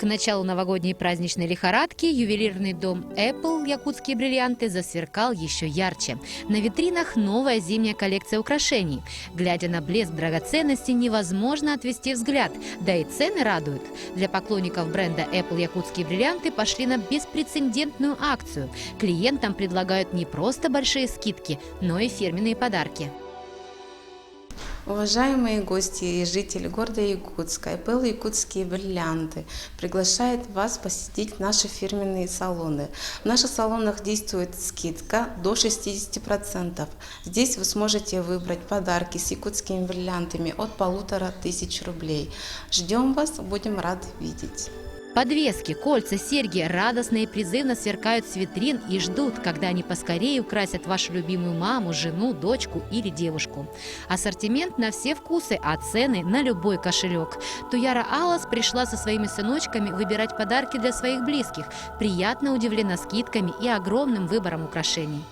К началу новогодней праздничной лихорадки ювелирный дом Apple «Якутские бриллианты» засверкал еще ярче. На витринах новая зимняя коллекция украшений. Глядя на блеск драгоценностей, невозможно отвести взгляд, да и цены радуют. Для поклонников бренда Apple «Якутские бриллианты» пошли на беспрецедентную акцию. Клиентам предлагают не просто большие скидки, но и фирменные подарки. Уважаемые гости и жители города Якутска, Apple «Якутские бриллианты» приглашает вас посетить наши фирменные салоны. В наших салонах действует скидка до 60%. Здесь вы сможете выбрать подарки с якутскими бриллиантами от 1500 рублей. Ждем вас, будем рады видеть. Подвески, кольца, серьги радостно и призывно сверкают с витрин и ждут, когда они поскорее украсят вашу любимую маму, жену, дочку или девушку. Ассортимент на все вкусы, а цены на любой кошелек. Туяра Алас пришла со своими сыночками выбирать подарки для своих близких. Приятно удивлена скидками и огромным выбором украшений.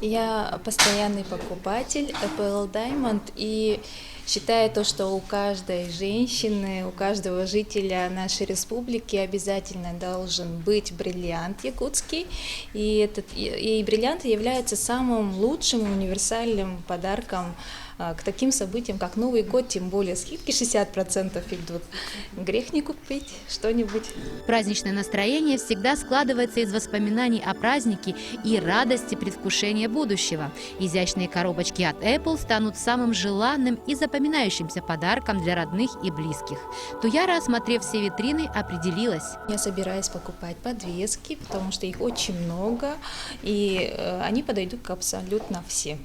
Я постоянный покупатель Apple Diamond и считаю то, что у каждой женщины, у каждого жителя нашей республики обязательно должен быть бриллиант якутский. И бриллиант является самым лучшим универсальным подарком к таким событиям, как Новый год, тем более скидки 60% идут. Грех не купить что-нибудь. Праздничное настроение всегда складывается из воспоминаний о празднике и радости предвкушения будущего. Изящные коробочки от Apple станут самым желанным и запоминающимся подарком для родных и близких. Туяра, осмотрев все витрины, определилась. Я собираюсь покупать подвески, потому что их очень много, и они подойдут к абсолютно всем.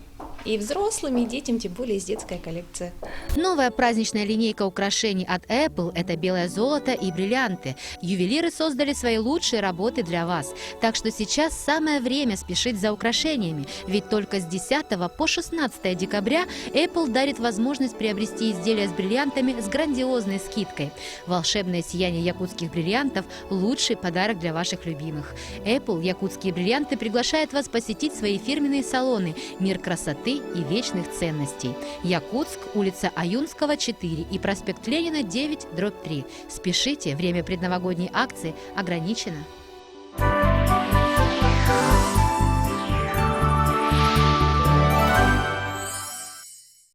И взрослым, и детям, тем более из детской коллекции. Новая праздничная линейка украшений от Apple – это белое золото и бриллианты. Ювелиры создали свои лучшие работы для вас. Так что сейчас самое время спешить за украшениями. Ведь только с 10 по 16 декабря Apple дарит возможность приобрести изделия с бриллиантами с грандиозной скидкой. Волшебное сияние якутских бриллиантов – лучший подарок для ваших любимых. Apple «Якутские бриллианты» приглашает вас посетить свои фирменные салоны «Мир красоты» и вечных ценностей. Якутск, улица Аюнского, 4 и проспект Ленина, 9/3. Спешите, время предновогодней акции ограничено.